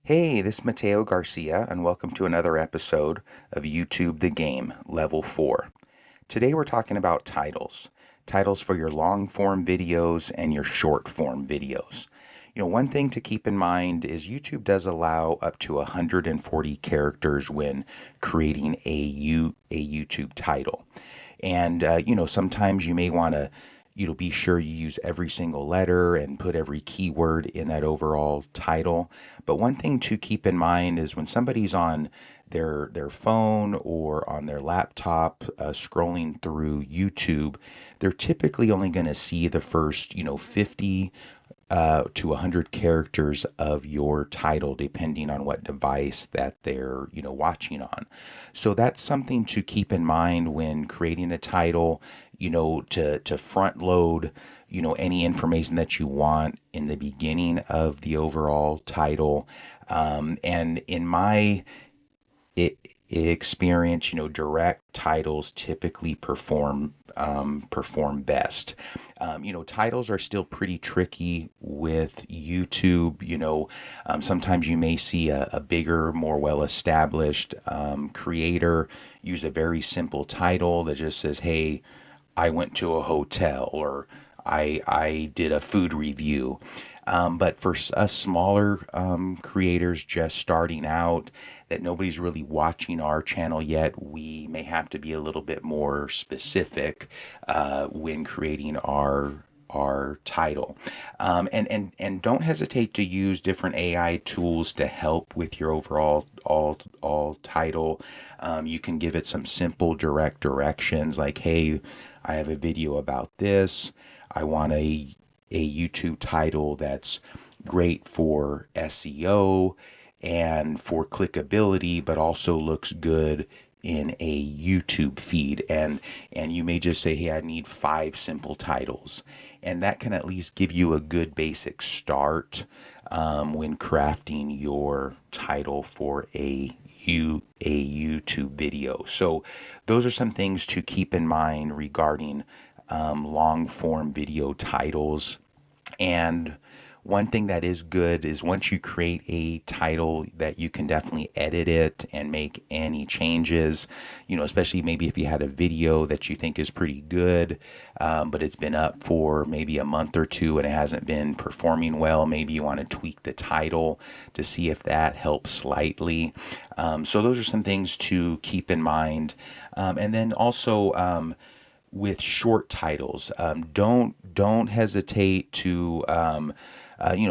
Hey, this is Mateo Garcia, and welcome to another episode of YouTube the Game, Level 4. Today we're talking about titles. Titles for your long form videos and your short form videos. One thing to keep in mind is YouTube does allow up to 140 characters when creating a YouTube title. And, sometimes you may want to, be sure you use every single letter and put every keyword in that overall title. But one thing to keep in mind is when somebody's on their phone or on their laptop scrolling through YouTube, they're typically only going to see the first, 50 to 100 characters of your title, depending on what device that they're, watching on. So that's something to keep in mind when creating a title, to front load, any information that you want in the beginning of the overall title. And in my it, experience, direct titles typically perform best. Titles are still pretty tricky with YouTube. Sometimes you may see a bigger, more well-established creator use a very simple title that just says, "Hey, I went to a hotel," or I did a food review. But for us smaller creators just starting out, that nobody's really watching our channel yet, we may have to be a little bit more specific when creating our title. And don't hesitate to use different AI tools to help with your overall all title. You can give it some simple direct directions like, "Hey, I have a video about this. I want a YouTube title that's great for SEO and for clickability, but also looks good in a YouTube feed." And you may just say, "Hey, I need 5 simple titles," and that can at least give you a good basic start when crafting your title for a YouTube video. So those are some things to keep in mind regarding long form video titles. And one thing that is good is once you create a title that you can definitely edit it and make any changes, especially maybe if you had a video that you think is pretty good, but it's been up for maybe a month or two and it hasn't been performing well. Maybe you want to tweak the title to see if that helps slightly. So those are some things to keep in mind. And then also, with short titles. Don't hesitate to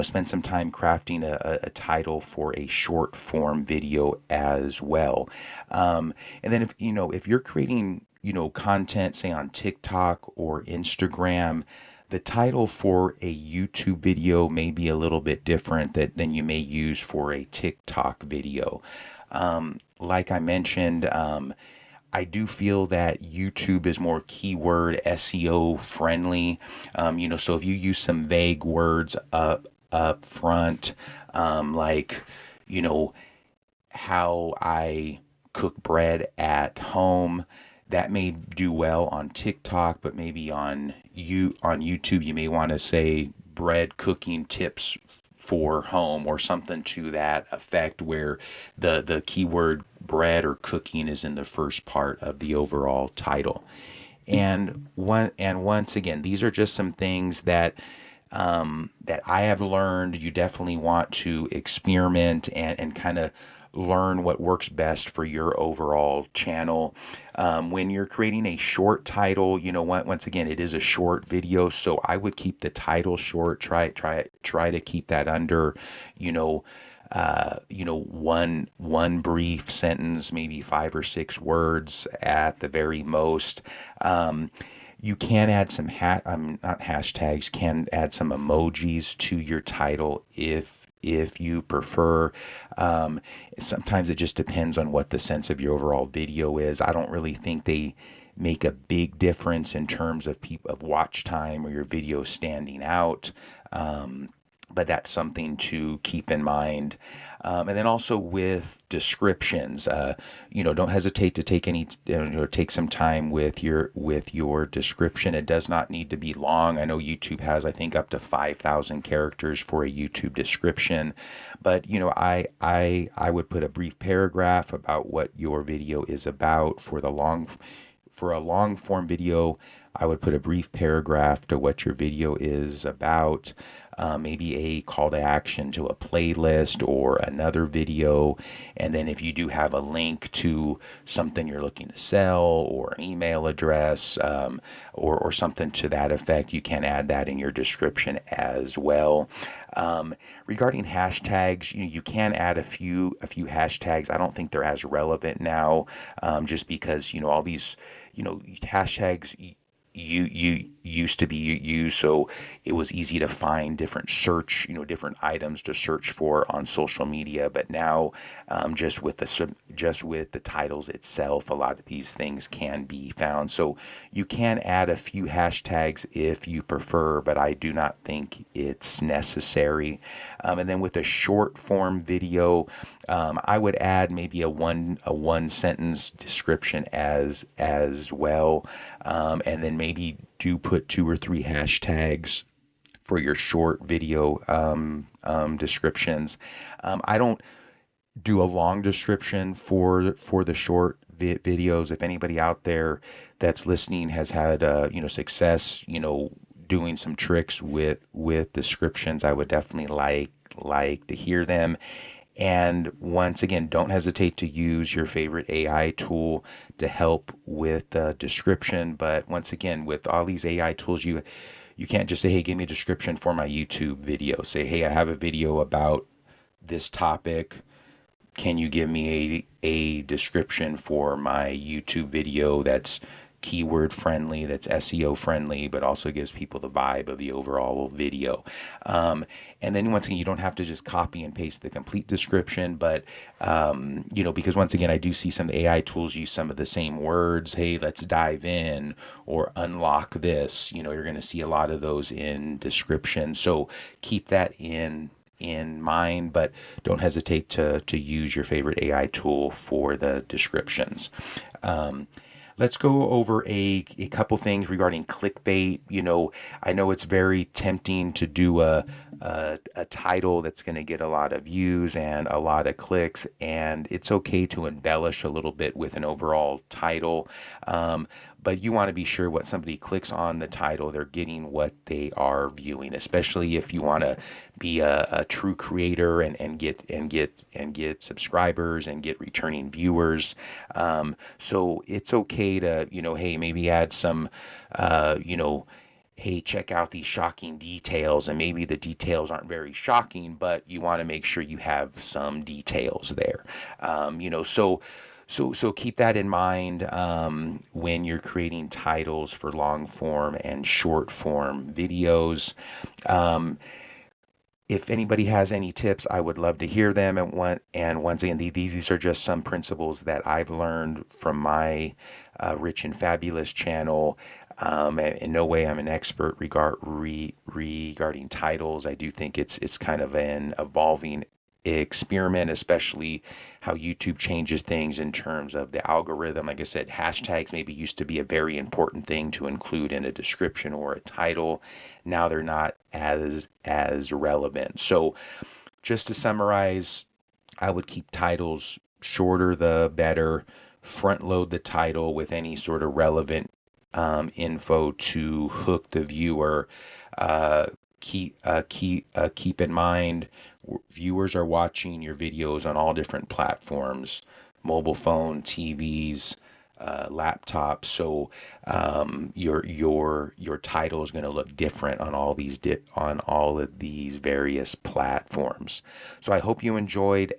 spend some time crafting a title for a short form video as well. And then if you're creating content, say on TikTok or Instagram, the title for a YouTube video may be a little bit different than you may use for a TikTok video. Like I mentioned, I do feel that YouTube is more keyword SEO friendly. So if you use some vague words up front, like, you know, how I cook bread at home, that may do well on TikTok, but maybe on YouTube you may want to say bread cooking tips for home or something to that effect, where the keyword bread or cooking is in the first part of the overall title. And once again, these are just some things that I have learned. You definitely want to experiment and kind of learn what works best for your overall channel. When you're creating a short title, once again, it is a short video, so I would keep the title short. Try to keep that under, one brief sentence, maybe 5 or 6 words at the very most. You can add some not hashtags, can add some emojis to your title if you prefer. Sometimes it just depends on what the sense of your overall video is. I don't really think they make a big difference in terms of watch time or your video standing out. but that's something to keep in mind. And then also with descriptions, don't hesitate to take take some time with your description. It does not need to be long. I know YouTube has, I think, up to 5,000 characters for a YouTube description, but I would put a brief paragraph about what your video is about. For a long form video, I would put a brief paragraph to what your video is about, maybe a call to action to a playlist or another video. And then if you do have a link to something you're looking to sell or an email address, or something to that effect, you can add that in your description as well. Regarding hashtags, you can add a few hashtags. I don't think they're as relevant now, just because all these hashtags you used to be used, so it was easy to find different items to search for on social media. But now, just with the titles itself, a lot of these things can be found. So you can add a few hashtags if you prefer, but I do not think it's necessary. And then with a short form video, I would add maybe a one sentence description as well, and then maybe do put two or three hashtags for your short video descriptions. I don't do a long description for the short videos. If anybody out there that's listening has had success, doing some tricks with descriptions, I would definitely like to hear them. And once again, don't hesitate to use your favorite AI tool to help with the description. But once again, with all these AI tools, you can't just say, "Hey, give me a description for my YouTube video." Say, "Hey, I have a video about this topic. Can you give me a description for my YouTube video that's keyword friendly, that's SEO friendly, but also gives people the vibe of the overall video?" And then once again, you don't have to just copy and paste the complete description, but because once again, I do see some AI tools use some of the same words. "Hey, let's dive in," or "unlock this." You're going to see a lot of those in description. So keep that in mind, but don't hesitate to use your favorite AI tool for the descriptions. Um, let's go over a couple things regarding clickbait. I know it's very tempting to do a title that's going to get a lot of views and a lot of clicks, and it's okay to embellish a little bit with an overall title. But you want to be sure what somebody clicks on the title, they're getting what they are viewing, especially if you want to be a true creator and get subscribers and get returning viewers. So it's okay to, hey, maybe add some, hey, check out these shocking details. And maybe the details aren't very shocking, but you want to make sure you have some details there. So keep that in mind, when you're creating titles for long form and short form videos. Um, if anybody has any tips, I would love to hear them. And once again, these are just some principles that I've learned from my Rich and Fabulous channel. In no way I'm an expert regarding titles. I do think it's kind of an evolving experiment, especially how YouTube changes things in terms of the algorithm. Like I said, hashtags maybe used to be a very important thing to include in a description or a title. Now they're not as relevant. So just to summarize, I would keep titles shorter the better. Front load the title with any sort of relevant info to hook the viewer. Uh, keep in mind, viewers are watching your videos on all different platforms: mobile phone, TVs, laptops. So your title is going to look different on on all of these various platforms. So I hope you enjoyed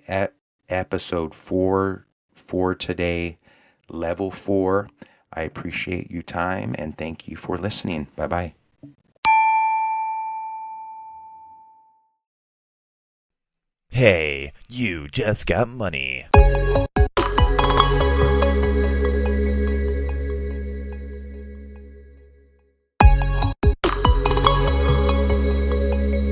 episode 4 for today, level 4. I appreciate your time and thank you for listening. Bye bye. Hey, you just got money.